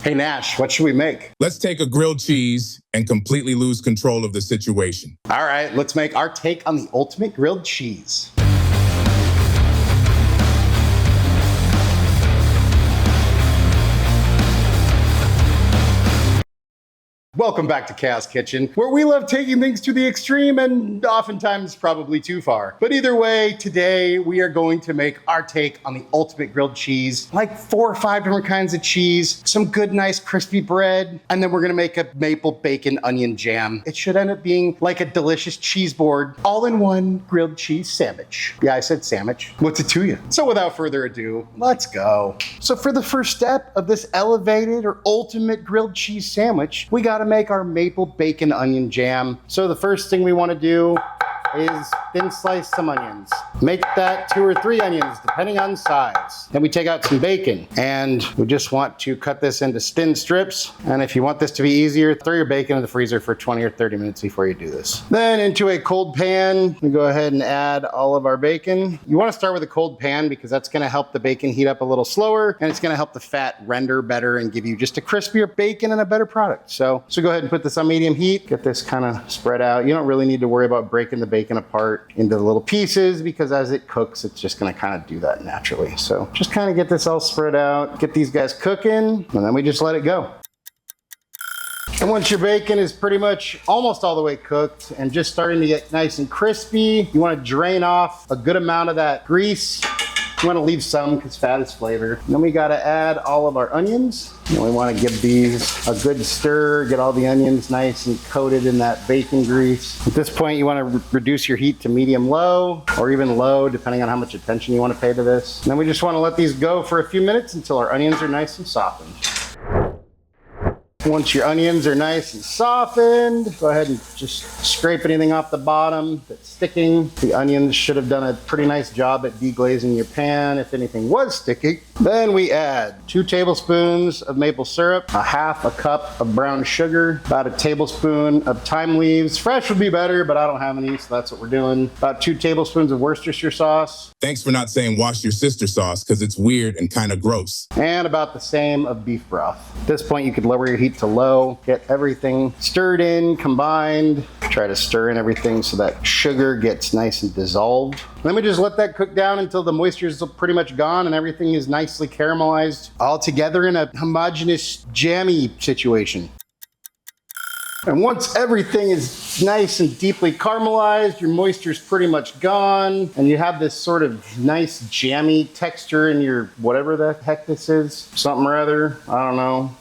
Hey Nash, what should we make? Let's take a grilled cheese and completely lose control of the situation. All right, let's make our take on the ultimate grilled cheese. Welcome back to Chaos Kitchen, where we love taking things to the extreme and oftentimes probably too far. But either way, today we are going to make our take on the ultimate grilled cheese, like 4 or 5 different kinds of cheese, some good, nice, crispy bread, and then we're gonna make a maple bacon onion jam. It should end up being like a delicious cheese board, all-in-one grilled cheese sandwich. Yeah, I said sandwich. What's it to you? So without further ado, let's go. So for the first step of this elevated or ultimate grilled cheese sandwich, we gotta make our maple bacon onion jam. So the first thing we want to do is thin slice some onions. Make that 2 or 3 onions, depending on size. Then we take out some bacon, and we just want to cut this into thin strips. And if you want this to be easier, throw your bacon in the freezer for 20 or 30 minutes before you do this. Then into a cold pan, we go ahead and add all of our bacon. You want to start with a cold pan because that's going to help the bacon heat up a little slower, and it's going to help the fat render better and give you just a crispier bacon and a better product. So go ahead and put this on medium heat. Get this kind of spread out. You don't really need to worry about breaking the bacon apart into little pieces because as it cooks, it's just gonna kind of do that naturally. So just kind of get this all spread out, get these guys cooking, and then we just let it go. And once your bacon is pretty much almost all the way cooked and just starting to get nice and crispy, you want to drain off a good amount of that grease. You want to leave some because fat is flavor. And then we got to add all of our onions. And we want to give these a good stir, get all the onions nice and coated in that bacon grease. At this point, you want to reduce your heat to medium-low or even low, depending on how much attention you want to pay to this. And then we just want to let these go for a few minutes until our onions are nice and softened. Once your onions are nice and softened, go ahead and just scrape anything off the bottom that's sticking. The onions should have done a pretty nice job at deglazing your pan if anything was sticking. Then we add 2 tablespoons of maple syrup, a half a cup of brown sugar, about a tablespoon of thyme leaves. Fresh would be better, but I don't have any, so that's what we're doing. About 2 tablespoons of Worcestershire sauce. Thanks for not saying wash your sister sauce because it's weird and kind of gross. And about the same of beef broth. At this point, you could lower your heat to low, get everything stirred in, combined. Try to stir in everything so that sugar gets nice and dissolved. Then we just let that cook down until the moisture is pretty much gone and everything is nicely caramelized all together in a homogeneous jammy situation. And once everything is nice and deeply caramelized, your moisture's pretty much gone, and you have this sort of nice jammy texture in your whatever the heck this is, something or other, I don't know.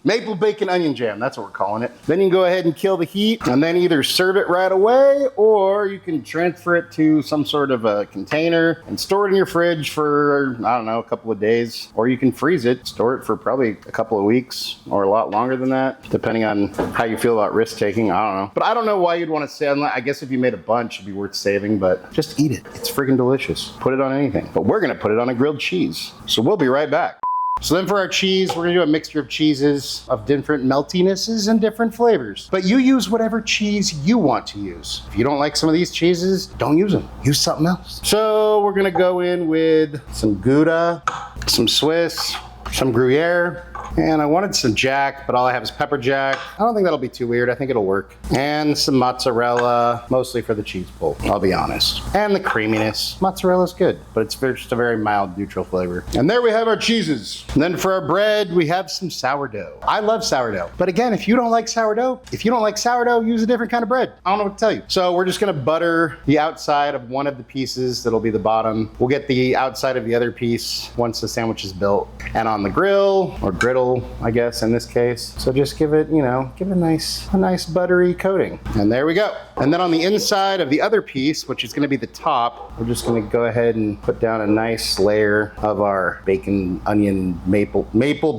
Maple bacon onion jam, that's what we're calling it. Then you can go ahead and kill the heat and then either serve it right away or you can transfer it to some sort of a container and store it in your fridge for, I don't know, a couple of days. Or you can freeze it, store it for probably a couple of weeks or a lot longer than that, depending on how you feel about risk taking, I don't know. But I don't know why you'd want to say, I guess if you made a bunch, it'd be worth saving, but just eat it. It's freaking delicious. Put it on anything. But we're gonna put it on a grilled cheese. So we'll be right back. So then for our cheese, we're gonna do a mixture of cheeses of different meltinesses and different flavors. But you use whatever cheese you want to use. If you don't like some of these cheeses, don't use them. Use something else. So we're gonna go in with some Gouda, some Swiss, some Gruyere, and I wanted some Jack, but all I have is pepper Jack. I don't think that'll be too weird. I think it'll work. And some mozzarella, mostly for the cheese pull, I'll be honest. And the creaminess. Mozzarella's good, but it's just a very mild, neutral flavor. And there we have our cheeses. And then for our bread, we have some sourdough. I love sourdough. But again, if you don't like sourdough, use a different kind of bread. I don't know what to tell you. So we're just gonna butter the outside of one of the pieces that'll be the bottom. We'll get the outside of the other piece once the sandwich is built and on the grill, or griddle, I guess in this case. So just give it, give it a nice buttery coating. And there we go. And then on the inside of the other piece, which is gonna be the top, we're just gonna go ahead and put down a nice layer of our bacon onion, maple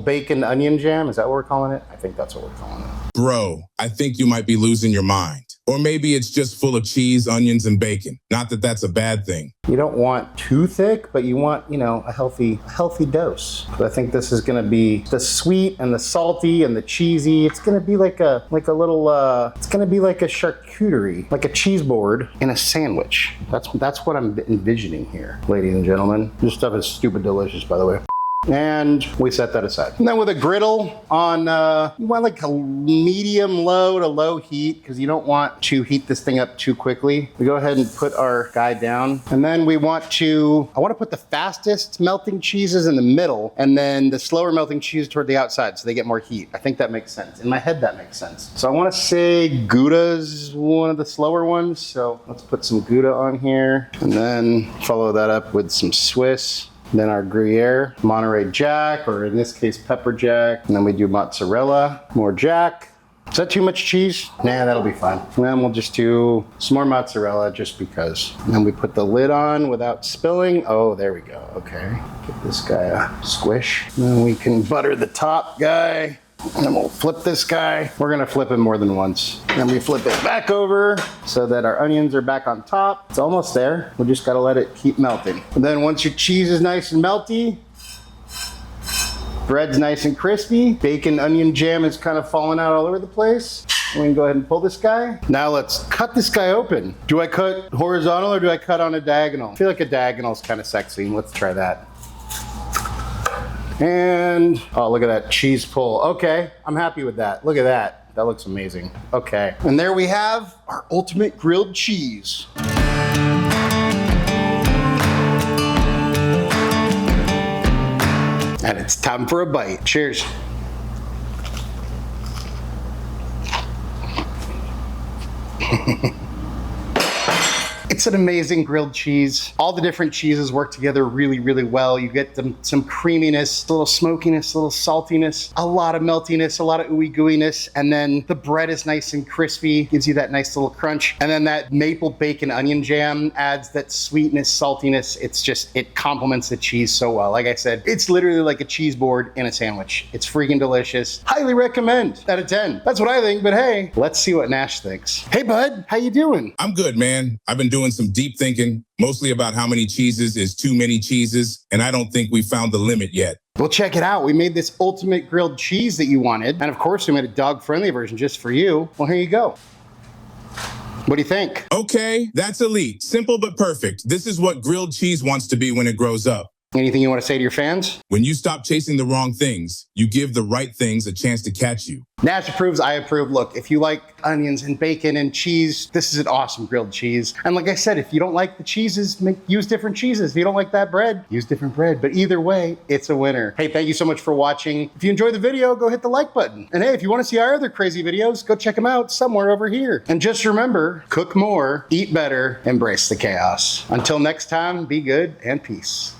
bacon onion jam. Is that what we're calling it? I think that's what we're calling it. Bro, I think you might be losing your mind. Or maybe it's just full of cheese, onions, and bacon. Not that that's a bad thing. You don't want too thick, but you want, a healthy dose. But I think this is gonna be the sweet and the salty and the cheesy. It's gonna be like a little, it's gonna be like a charcuterie, like a cheese board in a sandwich. That's what I'm envisioning here, ladies and gentlemen. This stuff is stupid delicious, by the way. And we set that aside. And then with a griddle on, you want like a medium low to low heat because you don't want to heat this thing up too quickly. We go ahead and put our guy down. And then I want to put the fastest melting cheeses in the middle and then the slower melting cheese toward the outside so they get more heat. I think that makes sense. In my head, that makes sense. So I want to say Gouda's one of the slower ones. So let's put some Gouda on here and then follow that up with some Swiss. Then our Gruyere, Monterey Jack, or in this case, pepper jack. And then we do mozzarella, more jack. Is that too much cheese? Nah, that'll be fine. And then we'll just do some more mozzarella just because. And then we put the lid on without spilling. Oh, there we go. Okay. Give this guy a squish. And then we can butter the top guy. And then we'll flip this guy. We're gonna flip it more than once. Then we flip it back over so that our onions are back on top. It's almost there. We just gotta let it keep melting. And then once your cheese is nice and melty, bread's nice and crispy, bacon onion jam is kind of falling out all over the place. We can go ahead and pull this guy. Now let's cut this guy open. Do I cut horizontal or do I cut on a diagonal? I feel like a diagonal is kind of sexy. Let's try that. And, oh, look at that cheese pull. Okay, I'm happy with that. Look at that. That looks amazing. Okay, and there we have our ultimate grilled cheese. And it's time for a bite. Cheers. It's an amazing grilled cheese. All the different cheeses work together really, really well. You get some creaminess, a little smokiness, a little saltiness, a lot of meltiness, a lot of ooey gooiness, and then the bread is nice and crispy, gives you that nice little crunch. And then that maple bacon onion jam adds that sweetness, saltiness. It's just, it complements the cheese so well. Like I said, it's literally like a cheese board in a sandwich. It's freaking delicious. Highly recommend. Out of 10. That's what I think, but hey, let's see what Nash thinks. Hey bud, how you doing? I'm good, man. I've been doing some deep thinking, mostly about how many cheeses is too many cheeses, and I don't think we found the limit yet. Well, check it out. We made this ultimate grilled cheese that you wanted, and of course we made a dog-friendly version just for you. Well, here you go. What do you think? Okay, that's elite. Simple but perfect. This is what grilled cheese wants to be when it grows up. Anything you want to say to your fans? When you stop chasing the wrong things, you give the right things a chance to catch you. Nash approves, I approve. Look, if you like onions and bacon and cheese, this is an awesome grilled cheese. And like I said, if you don't like the cheeses, use different cheeses. If you don't like that bread, use different bread. But either way, it's a winner. Hey, thank you so much for watching. If you enjoyed the video, go hit the like button. And hey, if you want to see our other crazy videos, go check them out somewhere over here. And just remember, cook more, eat better, embrace the chaos. Until next time, be good and peace.